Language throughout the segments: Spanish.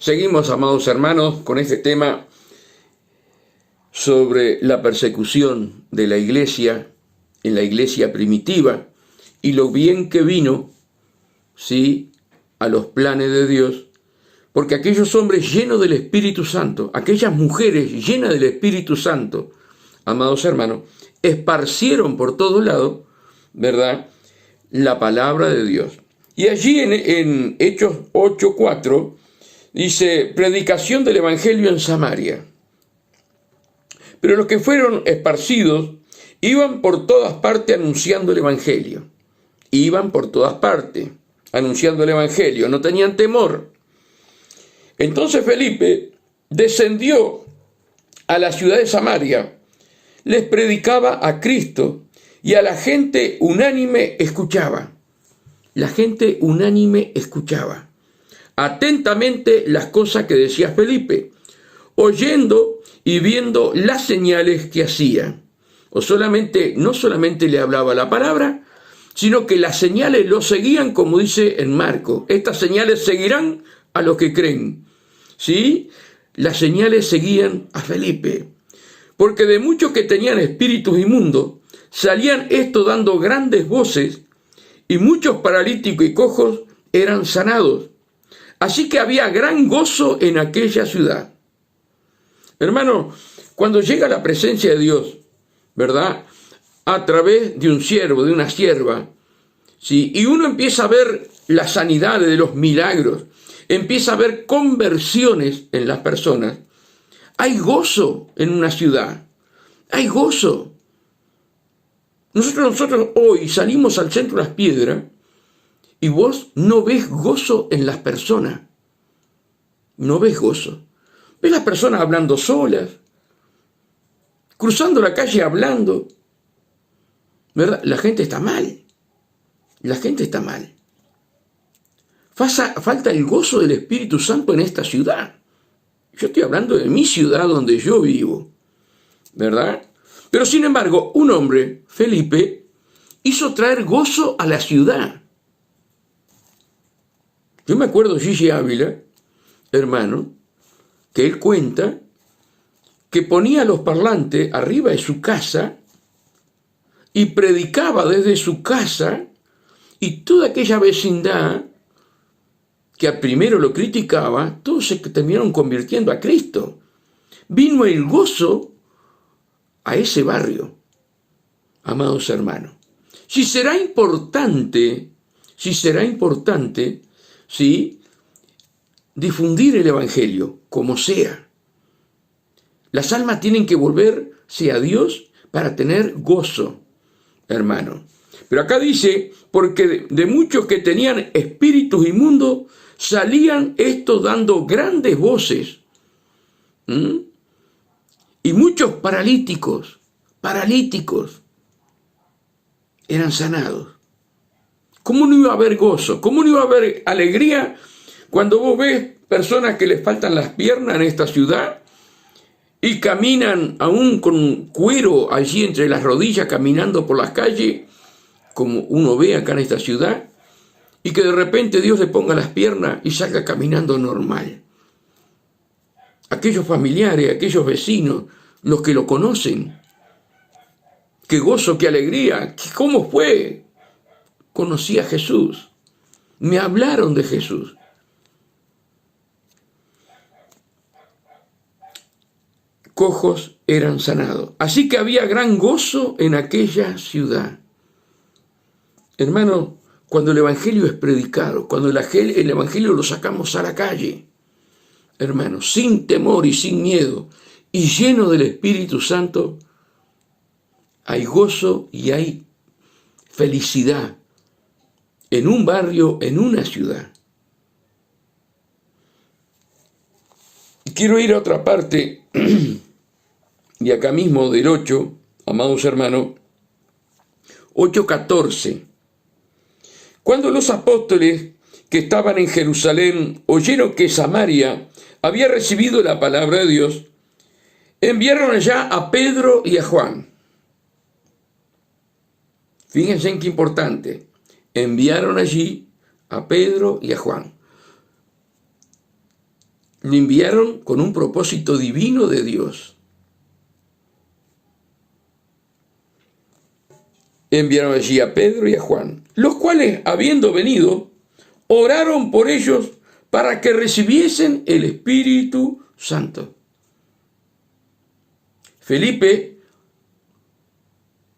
Seguimos, amados hermanos, con este tema sobre la persecución de la iglesia en la iglesia primitiva y lo bien que vino, sí, a los planes de Dios, porque aquellos hombres llenos del Espíritu Santo, aquellas mujeres llenas del Espíritu Santo, amados hermanos, esparcieron por todos lados, ¿verdad?, la palabra de Dios. Y allí en Hechos 8:4 dice, predicación del Evangelio en Samaria. Pero los que fueron esparcidos iban por todas partes anunciando el Evangelio. Iban por todas partes anunciando el Evangelio, no tenían temor. Entonces Felipe descendió a la ciudad de Samaria, les predicaba a Cristo y a la gente unánime escuchaba. La gente unánime escuchaba atentamente las cosas que decía Felipe, oyendo y viendo las señales que hacía. No solamente le hablaba la palabra, sino que las señales lo seguían, como dice en Marcos. Estas señales seguirán a los que creen. ¿Sí? Las señales seguían a Felipe. Porque de muchos que tenían espíritus inmundos, salían estos dando grandes voces, y muchos paralíticos y cojos eran sanados. Así que había gran gozo en aquella ciudad. Hermano, cuando llega la presencia de Dios, ¿verdad?, a través de un siervo, de una sierva, ¿sí?, y uno empieza a ver las sanidades de los milagros, empieza a ver conversiones en las personas, hay gozo en una ciudad, hay gozo. Nosotros hoy salimos al centro de Las Piedras y vos no ves gozo en las personas, no ves gozo. Ves las personas hablando solas, cruzando la calle hablando, ¿verdad? La gente está mal, la gente está mal. Falta el gozo del Espíritu Santo en esta ciudad. Yo estoy hablando de mi ciudad donde yo vivo, ¿verdad? Pero sin embargo, un hombre, Felipe, hizo traer gozo a la ciudad. Yo me acuerdo de Gigi Ávila, hermano, que él cuenta que ponía los parlantes arriba de su casa y predicaba desde su casa, y toda aquella vecindad que primero lo criticaba, todos se terminaron convirtiendo a Cristo. Vino el gozo a ese barrio, amados hermanos. Si será importante, ¿sí?, difundir el Evangelio, como sea. Las almas tienen que volverse a Dios para tener gozo, hermano. Pero acá dice, porque de muchos que tenían espíritus inmundos, salían estos dando grandes voces. Y muchos paralíticos eran sanados. ¿Cómo no iba a haber gozo? ¿Cómo no iba a haber alegría cuando vos ves personas que les faltan las piernas en esta ciudad y caminan aún con cuero allí entre las rodillas, caminando por las calles, como uno ve acá en esta ciudad, y que de repente Dios le ponga las piernas y salga caminando normal? Aquellos familiares, aquellos vecinos, los que lo conocen, qué gozo, qué alegría, ¿cómo fue? Conocí a Jesús, me hablaron de Jesús. Cojos eran sanados. Así que había gran gozo en aquella ciudad. Hermano, cuando el Evangelio es predicado, cuando el Evangelio lo sacamos a la calle, hermano, sin temor y sin miedo, y lleno del Espíritu Santo, hay gozo y hay felicidad en un barrio, en una ciudad. Quiero ir a otra parte, y acá mismo del 8, amados hermanos, 8:14. Cuando los apóstoles que estaban en Jerusalén oyeron que Samaria había recibido la palabra de Dios, enviaron allá a Pedro y a Juan. Fíjense en qué importante. Enviaron allí a Pedro y a Juan. le enviaron con un propósito divino de Dios. Enviaron allí a Pedro y a Juan, los cuales, habiendo venido, oraron por ellos para que recibiesen el Espíritu Santo. Felipe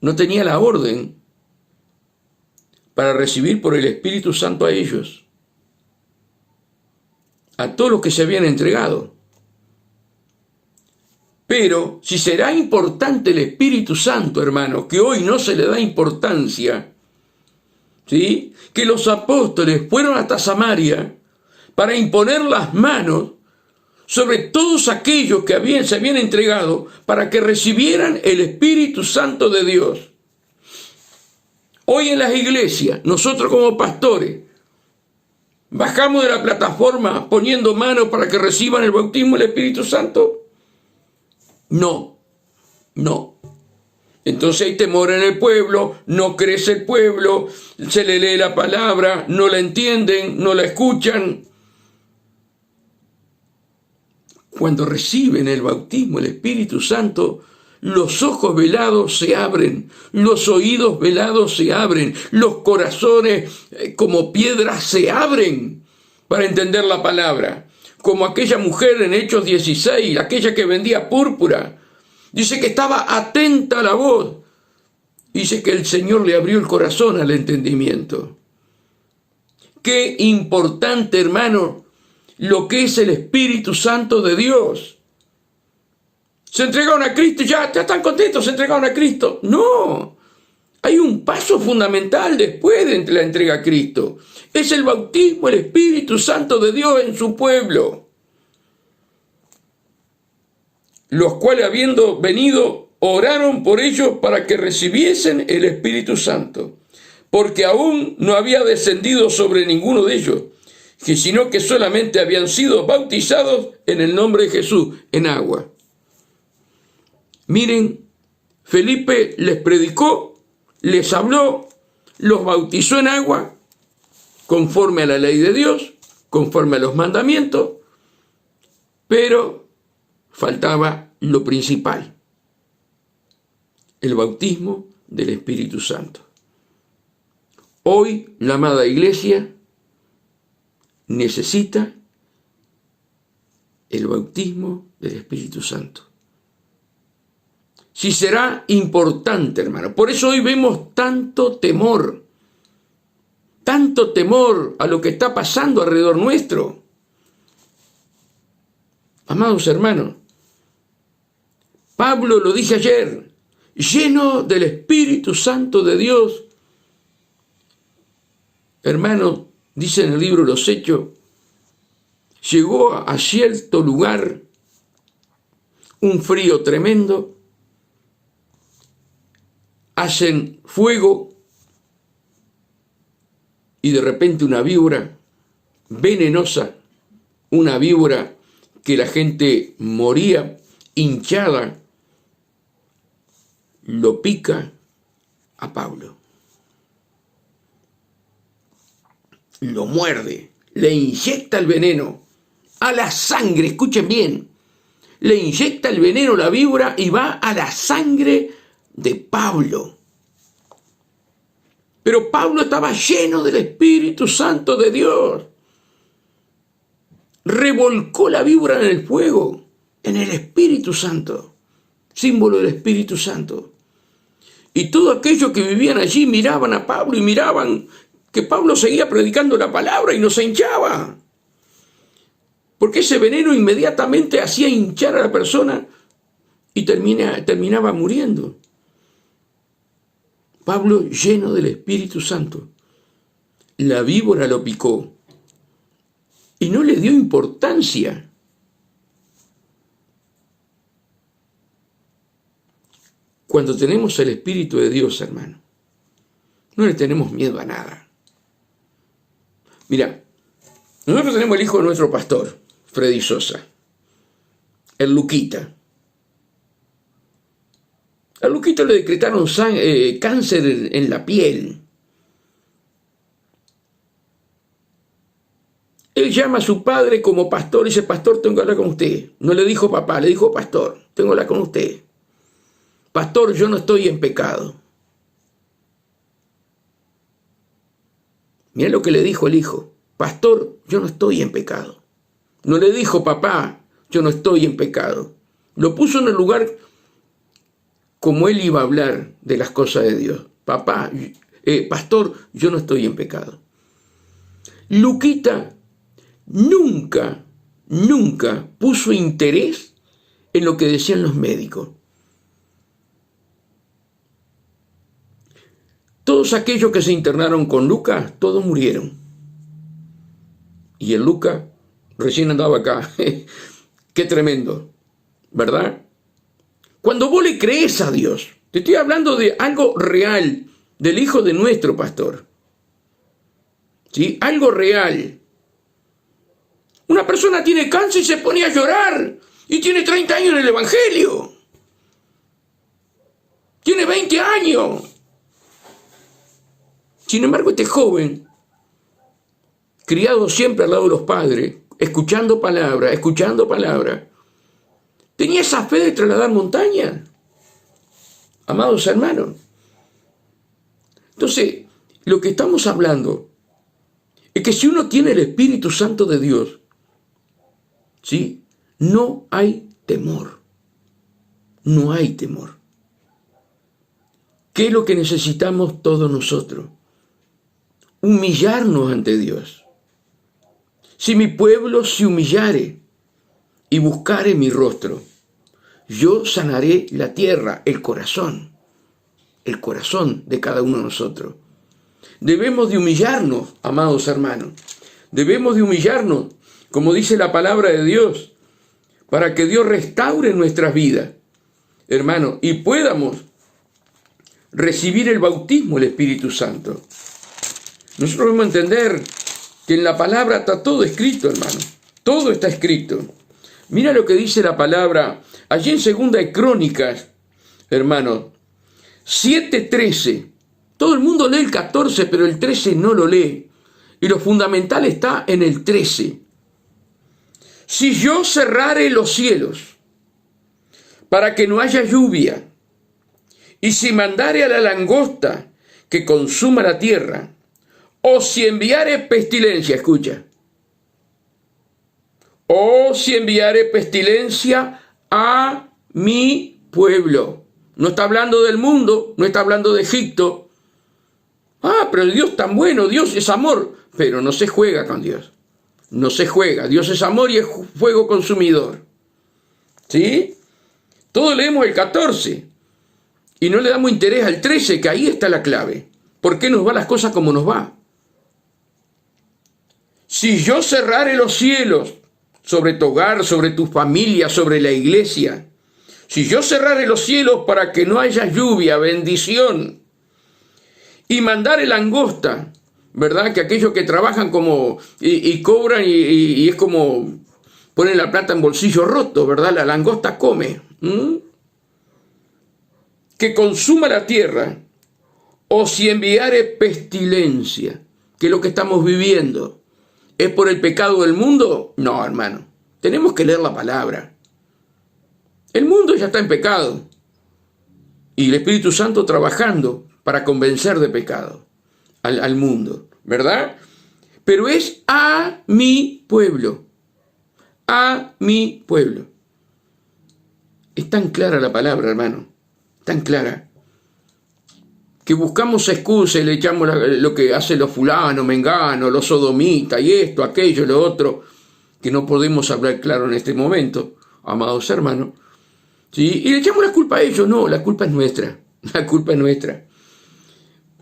no tenía la orden para recibir por el Espíritu Santo a ellos, a todos los que se habían entregado. Pero si será importante el Espíritu Santo, hermanos, que hoy no se le da importancia, ¿sí? Que los apóstoles fueron hasta Samaria para imponer las manos sobre todos aquellos que se habían entregado para que recibieran el Espíritu Santo de Dios. Hoy en las iglesias, nosotros como pastores, bajamos de la plataforma poniendo manos para que reciban el bautismo del Espíritu Santo. No. Entonces hay temor en el pueblo, no crece el pueblo, se le lee la palabra, no la entienden, no la escuchan. Cuando reciben el bautismo, el Espíritu Santo, los ojos velados se abren, los oídos velados se abren, los corazones como piedras se abren para entender la palabra. Como aquella mujer en Hechos 16, aquella que vendía púrpura, dice que estaba atenta a la voz. Dice que el Señor le abrió el corazón al entendimiento. Qué importante, hermano, lo que es el Espíritu Santo de Dios. Se entregaron a Cristo y ya están contentos, se entregaron a Cristo. No, hay un paso fundamental después de la entrega a Cristo. Es el bautismo, el Espíritu Santo de Dios en su pueblo. Los cuales, habiendo venido, oraron por ellos para que recibiesen el Espíritu Santo, porque aún no había descendido sobre ninguno de ellos, sino que solamente habían sido bautizados en el nombre de Jesús, en agua. Miren, Felipe les predicó, les habló, los bautizó en agua, conforme a la ley de Dios, conforme a los mandamientos, pero faltaba lo principal, el bautismo del Espíritu Santo. Hoy la amada iglesia necesita el bautismo del Espíritu Santo. Sí será importante, hermano. Por eso hoy vemos tanto temor a lo que está pasando alrededor nuestro. Amados hermanos, Pablo lo dije ayer, lleno del Espíritu Santo de Dios. Hermano, dice en el libro Los Hechos, llegó a cierto lugar un frío tremendo, hacen fuego y de repente una víbora venenosa, una víbora que la gente moría hinchada, lo pica a Pablo. Lo muerde, le inyecta el veneno a la sangre, escuchen bien, le inyecta el veneno la víbora y va a la sangre de Pablo. Pero Pablo estaba lleno del Espíritu Santo de Dios. Revolcó la víbora en el fuego, en el Espíritu Santo, símbolo del Espíritu Santo. Y todos aquellos que vivían allí miraban a Pablo y miraban que Pablo seguía predicando la palabra y no se hinchaba. Porque ese veneno inmediatamente hacía hinchar a la persona y terminaba muriendo. Pablo, lleno del Espíritu Santo, la víbora lo picó y no le dio importancia. Cuando tenemos el Espíritu de Dios, hermano, no le tenemos miedo a nada. Mira, nosotros tenemos el hijo de nuestro pastor, Freddy Sosa, el Luquita. A Luquita le decretaron cáncer en la piel. Él llama a su padre como pastor y dice, pastor, tengo que hablar con usted. No le dijo papá, le dijo pastor, tengo que hablar con usted. Pastor, yo no estoy en pecado. Mira lo que le dijo el hijo. Pastor, yo no estoy en pecado. No le dijo papá, yo no estoy en pecado. Lo puso en el lugar como él iba a hablar de las cosas de Dios. Papá, pastor, yo no estoy en pecado. Luquita nunca puso interés en lo que decían los médicos. Todos aquellos que se internaron con Lucas, todos murieron. Y el Lucas recién andaba acá. Qué tremendo, ¿verdad? Cuando vos le crees a Dios, te estoy hablando de algo real, del hijo de nuestro pastor. ¿Sí? Algo real. Una persona tiene cáncer y se pone a llorar y tiene 30 años en el Evangelio. Tiene 20 años. Sin embargo, este joven, criado siempre al lado de los padres, escuchando palabra, tenía esa fe de trasladar montañas. Amados hermanos. Entonces, lo que estamos hablando es que si uno tiene el Espíritu Santo de Dios, ¿sí? No hay temor. No hay temor. ¿Qué es lo que necesitamos todos nosotros? Humillarnos ante Dios. Si mi pueblo se humillare y buscare mi rostro, yo sanaré la tierra, el corazón de cada uno de nosotros. Debemos de humillarnos, amados hermanos. Debemos de humillarnos, como dice la palabra de Dios, para que Dios restaure nuestras vidas, hermanos, y podamos recibir el bautismo del Espíritu Santo. Nosotros debemos entender que en la palabra está todo escrito, hermano. Todo está escrito. Mira lo que dice la palabra allí en 2 de Crónicas, hermano, 7:13. Todo el mundo lee el 14, pero el 13 no lo lee. Y lo fundamental está en el 13. Si yo cerrare los cielos para que no haya lluvia, y si mandare a la langosta que consuma la tierra, o si enviare pestilencia, escucha, o si enviare pestilencia a mi pueblo. No está hablando del mundo, no está hablando de Egipto. Pero el Dios tan bueno, Dios es amor, pero no se juega con Dios. No se juega, Dios es amor y es fuego consumidor. ¿Sí? Todos leemos el 14 y no le damos interés al 13, que ahí está la clave. ¿Por qué nos van las cosas como nos va? Si yo cerrare los cielos sobre tu hogar, sobre tu familia, sobre la iglesia, si yo cerrare los cielos para que no haya lluvia, bendición, y mandare langosta, ¿verdad? Que aquellos que trabajan como y cobran y es como ponen la plata en bolsillo roto, ¿verdad? La langosta come. Que consuma la tierra, o si enviare pestilencia, que es lo que estamos viviendo. ¿Es por el pecado del mundo? No, hermano. Tenemos que leer la palabra. El mundo ya está en pecado. Y el Espíritu Santo trabajando para convencer de pecado al mundo, ¿verdad? Pero es a mi pueblo. A mi pueblo. Es tan clara la palabra, hermano. Tan clara. Que buscamos excusas y le echamos lo que hacen los fulanos, menganos, los sodomitas y esto, aquello, lo otro, que no podemos hablar claro en este momento, amados hermanos. ¿Sí? Y le echamos la culpa a ellos. No, la culpa es nuestra. La culpa es nuestra.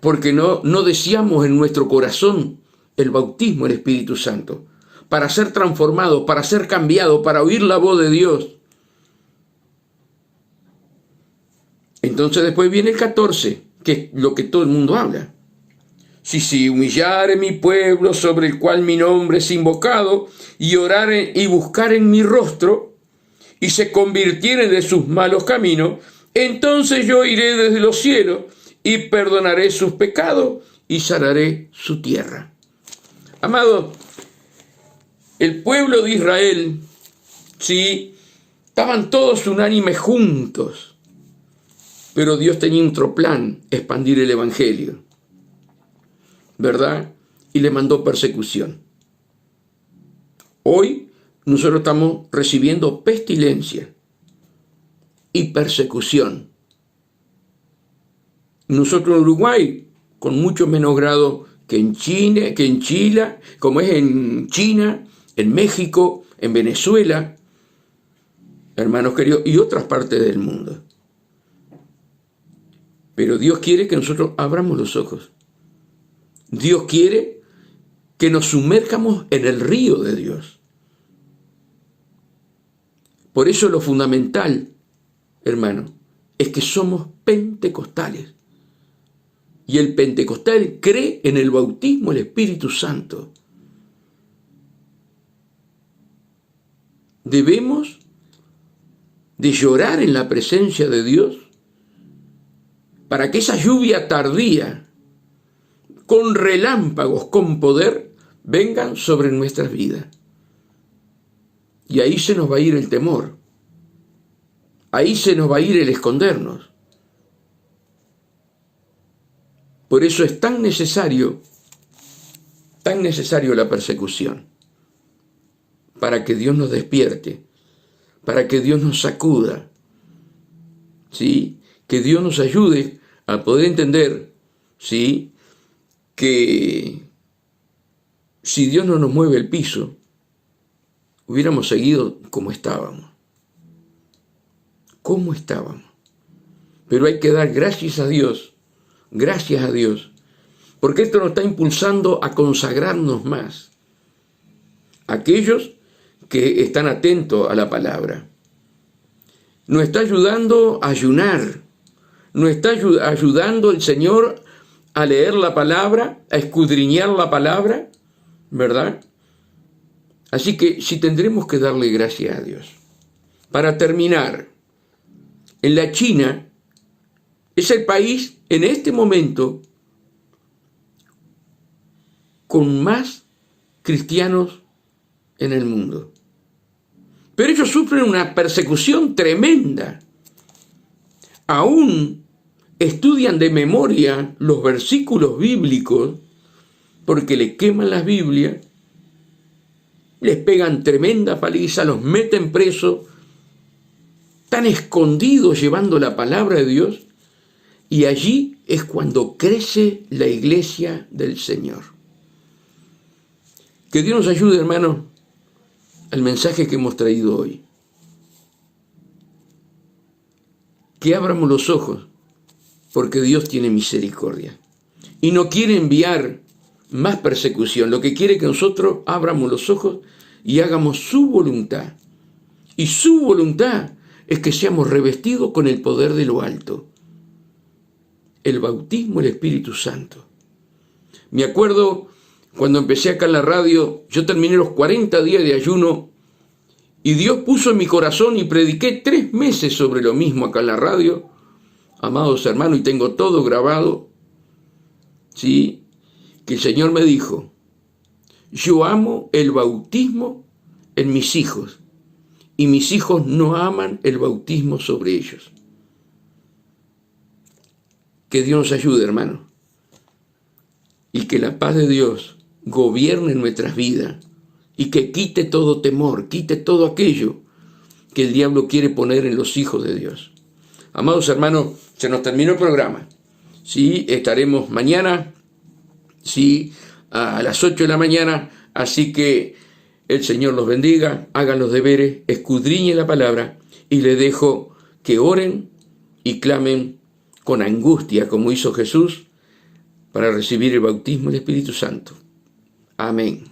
Porque no deseamos en nuestro corazón el bautismo del Espíritu Santo, para ser transformado, para ser cambiado, para oír la voz de Dios. Entonces después viene el 14, que es lo que todo el mundo habla. Si humillare mi pueblo sobre el cual mi nombre es invocado, y oraren y buscaren mi rostro, y se convirtieren de sus malos caminos, entonces yo iré desde los cielos y perdonaré sus pecados y sanaré su tierra. Amado, el pueblo de Israel, sí, estaban todos unánimes juntos, pero Dios tenía otro plan, expandir el evangelio, ¿verdad? Y le mandó persecución. Hoy nosotros estamos recibiendo pestilencia y persecución. Nosotros en Uruguay, con mucho menos grado que en Chile, como es en China, en México, en Venezuela, hermanos queridos, y otras partes del mundo. Pero Dios quiere que nosotros abramos los ojos. Dios quiere que nos sumerjamos en el río de Dios. Por eso lo fundamental, hermano, es que somos pentecostales. Y el pentecostal cree en el bautismo del Espíritu Santo. Debemos de llorar en la presencia de Dios para que esa lluvia tardía, con relámpagos, con poder, vengan sobre nuestras vidas. Y ahí se nos va a ir el temor. Ahí se nos va a ir el escondernos. Por eso es tan necesario la persecución, para que Dios nos despierte, para que Dios nos sacuda, ¿sí? Que Dios nos ayude a poder entender, ¿sí? Que si Dios no nos mueve el piso, hubiéramos seguido como estábamos. ¿Cómo estábamos? Pero hay que dar gracias a Dios, porque esto nos está impulsando a consagrarnos más. Aquellos que están atentos a la palabra. Nos está ayudando a ayunar, nos está ayudando el Señor a leer la palabra, a escudriñar la palabra, ¿verdad? Así que sí tendremos que darle gracias a Dios. Para terminar, en la China es el país en este momento con más cristianos en el mundo. Pero ellos sufren una persecución tremenda. Aún estudian de memoria los versículos bíblicos porque le queman las Biblias, les pegan tremenda paliza, los meten presos, están escondidos llevando la palabra de Dios, y allí es cuando crece la iglesia del Señor. Que Dios nos ayude, hermanos, al mensaje que hemos traído hoy. Que abramos los ojos, porque Dios tiene misericordia. Y no quiere enviar más persecución. Lo que quiere es que nosotros abramos los ojos y hagamos su voluntad. Y su voluntad es que seamos revestidos con el poder de lo alto. El bautismo del Espíritu Santo. Me acuerdo cuando empecé acá en la radio, yo terminé los 40 días de ayuno y Dios puso en mi corazón y prediqué 3 meses sobre lo mismo acá en la radio, amados hermanos, y tengo todo grabado, ¿sí? Que el Señor me dijo, yo amo el bautismo en mis hijos y mis hijos no aman el bautismo sobre ellos. Que Dios nos ayude, hermano, y que la paz de Dios gobierne nuestras vidas y que quite todo temor, quite todo aquello que el diablo quiere poner en los hijos de Dios. Amados hermanos, se nos terminó el programa. Sí, estaremos mañana, sí, a las 8 de la mañana, así que el Señor los bendiga, hagan los deberes, escudriñen la palabra y les dejo que oren y clamen con angustia, como hizo Jesús, para recibir el bautismo del Espíritu Santo. Amén.